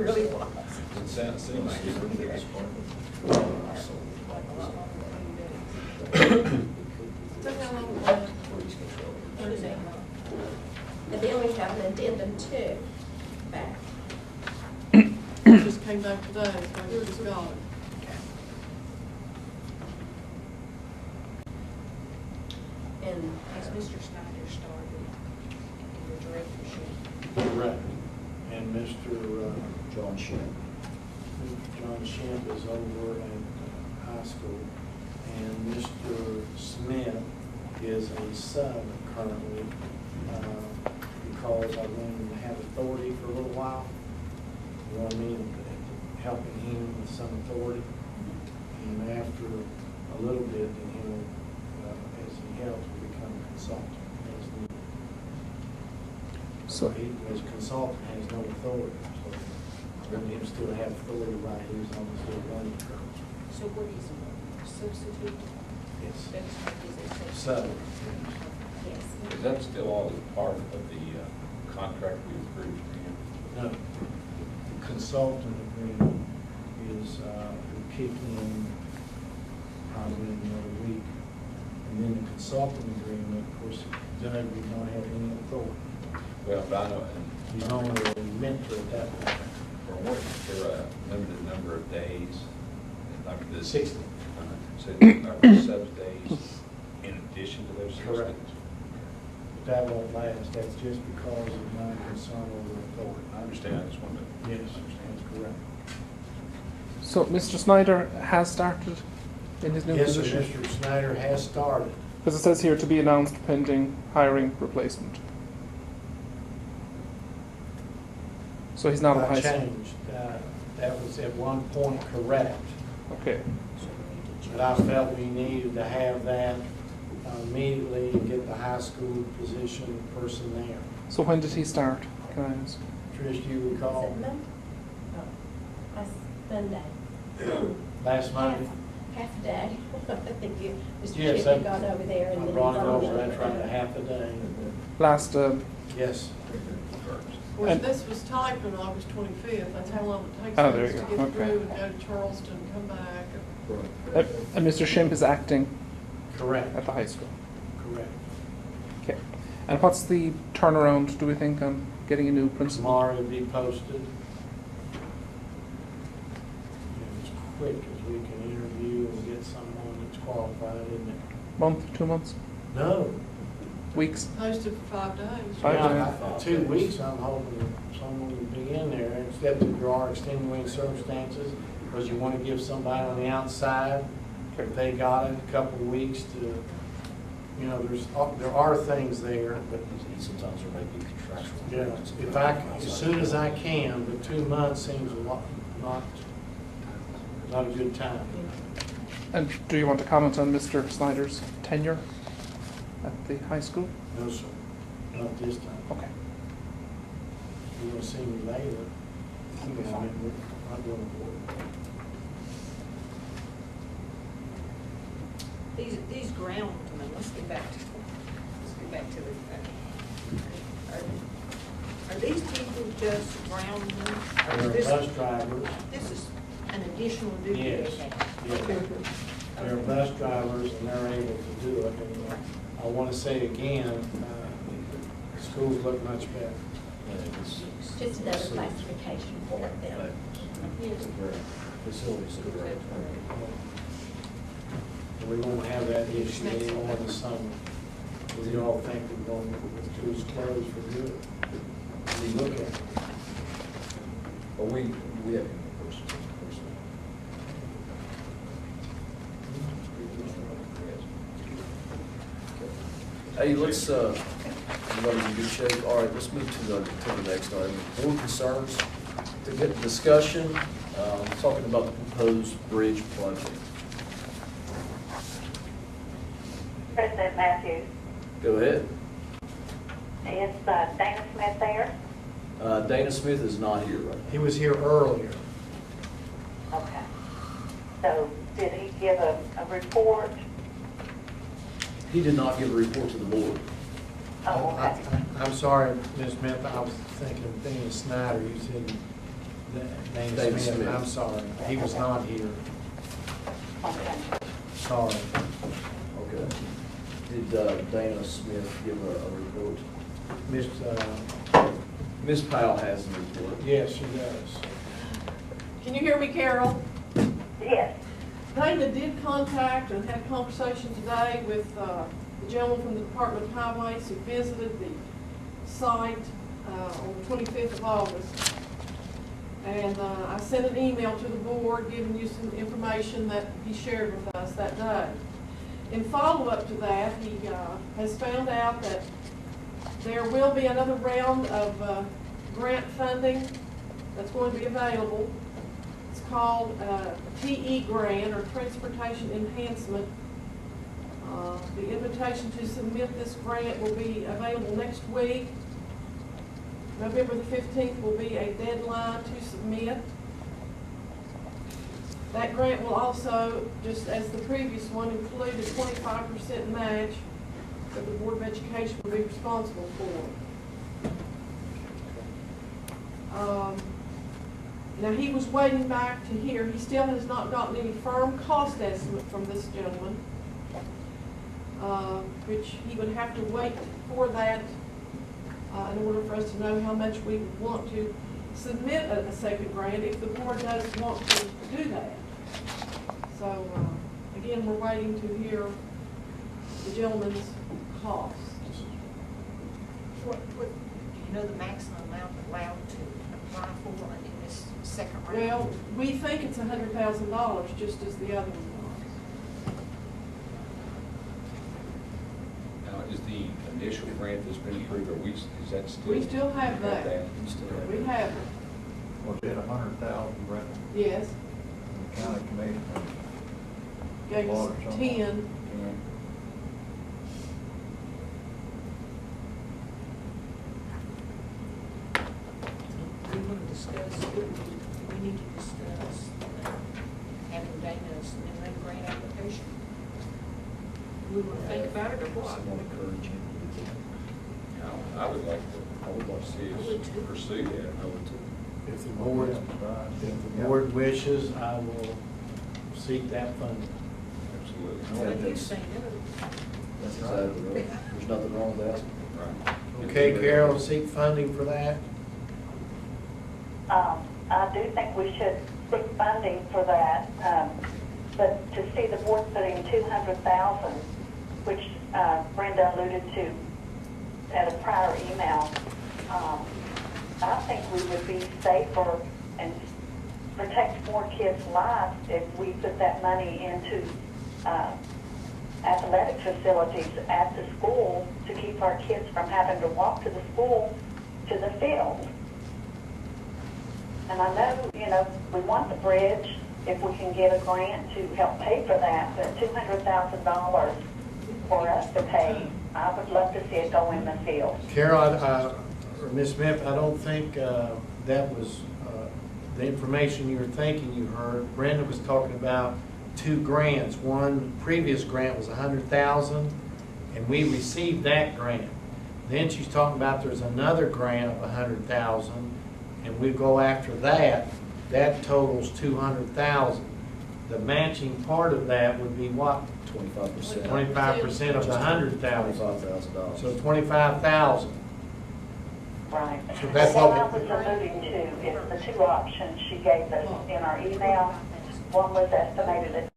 really was. It seemed like it was this part. So how long was it? And then we have an addendum too, back. Just came back today, so I just got it. And has Mr. Snyder started in the directorship? Correct. And Mr. John Shin. John Shemp is over at high school, and Mr. Smith is a sub currently, because I wanted him to have authority for a little while. You know what I mean? Helping him with some authority. And after a little bit, then he'll, as he helps, will become a consultant. as needed. So, He, as a consultant, has no authority, so I want him to still have authority while he's on this little learning curve. So what is it, substitute? Yes. Substitute. So, Yes. Is that still all part of the contract we approved for him? no, the consultant agreement is, will kick in probably in another week. And then the consultant agreement, of course, Doug would not have any authority. Well, but I know, He's only a mentor at that point. for what, for a limited number of days, like the 60. So are there subs days in addition to those 60? Correct. But that won't last, that's just because of my concern over authority. I understand, I just wanted to. Yes, that's correct. so Mr. Snyder has started in his new Yes, sir, position? Mr. Snyder has started. Because it says here to be announced pending hiring replacement. So he's not at high school? Changed. That was at one point correct, Okay. but I felt we needed to have that immediately and get the high school position person there. So when did he start, can I ask? Trish, do you Is recall? it Monday? Oh, that's Monday. Last Monday? Half a day. I think you, Mr. Yes, Chippy got over there and I then. brought it over, followed that's right, a half a day. Last, Yes. Of course, And- this was typed on August 25th, that's how long it takes Oh, us there to you get go, okay. through and go to Charleston, come back. and Mr. Shimp is acting Correct, at the high school? correct. Okay. And what's the turnaround, do we think, on getting a new principal? Tomorrow will be posted. And it's quick as we can interview and get someone that's qualified, isn't it? Month, 2 months, No. weeks? Posted for 5 days. 5 Yeah, days. 2 weeks, I'm hoping someone will be in there, except if there are extenuating circumstances, because you want to give somebody on the outside, if they got it, a couple of weeks to, you know, there are things there, but Sometimes there may be contractual. yeah, if I, as soon as I can, but 2 months seems a lot, not a good time. And do you want to comment on Mr. Snyder's tenure at the high school? No, sir, not this time. Okay. You're gonna see me later. You know, I mean, we're not going to board. These ground, I mean, let's get back to the, are these people just groundmen? Or They're this- bus drivers. This is an additional duty Yes, they have. yes. They're bus drivers and they're able to do it. And I want to say again, schools look much better. It's just another classification for them. Facilities. We won't have that issue anymore in the summer. We all think we're going with schools closed for good. We look at it. But we have questions. Hey, let's, everybody's in good shape. All right, let's move to the next item. Board concerns, to get discussion, talking about the proposed bridge project. President Matthews, Go ahead. is Dana Smith there? Dana Smith is not here right He was here earlier. Okay. So did he give a report? now. He did not give a report to the board. Oh, okay. I'm sorry, Ms. Smith, I was thinking Snyder, you said Dana Dana Smith, Smith. I'm sorry, he was not here, Okay. sorry. Okay. Did Dana Smith give a report? Miss, Ms. Powell has a report. yes, she does. Can you hear me, Carol? Yes. Dana did contact and had a conversation today with the gentleman from the Department of Highways who visited the site on the 25th of August. And I sent an email to the board giving you some information that he shared with us that day. In follow-up to that, he has found out that there will be another round of grant funding that's going to be available. It's called TE grant, or Transportation Enhancement. The invitation to submit this grant will be available next week. November the 15th will be a deadline to submit. That grant will also, just as the previous one, include a 25% match that the Board of Education will be responsible for. Now, he was waiting back to hear. He still has not gotten any firm cost estimate from this gentleman, which he would have to wait for that in order for us to know how much we would want to submit a second grant if the board does want to do that. So, again, we're waiting to hear the gentleman's cost. Do you know the maximum amount allowed to apply for in this second round? Well, we think it's $100,000, just as the other one Now, is the initial grant that's been approved, is that still? We still have that. You still have was. it? We have it, Was it 100,000, Brenda? yes, The county commissioner? gave us Water, something. 10. We want to discuss, we need to discuss having Dana's and grant application. We want to think about it or what? Someone encourage him to do that. I would like to see I would too. us pursue that. I would too. If the board wishes, I will seek that funding. Absolutely. What you say no? That's exactly right. There's nothing wrong with asking. Right. Okay, Carol, seek funding for that? I do think we should seek funding for that, but to see the board putting 200,000, which Brenda alluded to at a prior email, I think we would be safer and protect more kids' lives if we put that money into athletic facilities at the school to keep our kids from having to walk to the school to the field. And I know, we want the bridge if we can get a grant to help pay for that, but $200,000 for us to pay, I would love to see it go in the field. Carol, or Ms. Smith, I don't think that was the information you were thinking you heard. Brenda was talking about 2 grants. One previous grant was 100,000, and we received that grant. Then she's talking about there's another grant of 100,000, and we go after that. That totals 200,000. The matching part of that would be what? 25%. 25% of the 100,000. $25,000. So 25,000. Right. So that's What what I was alluding to is the 2 options she gave us in our email. One was estimated at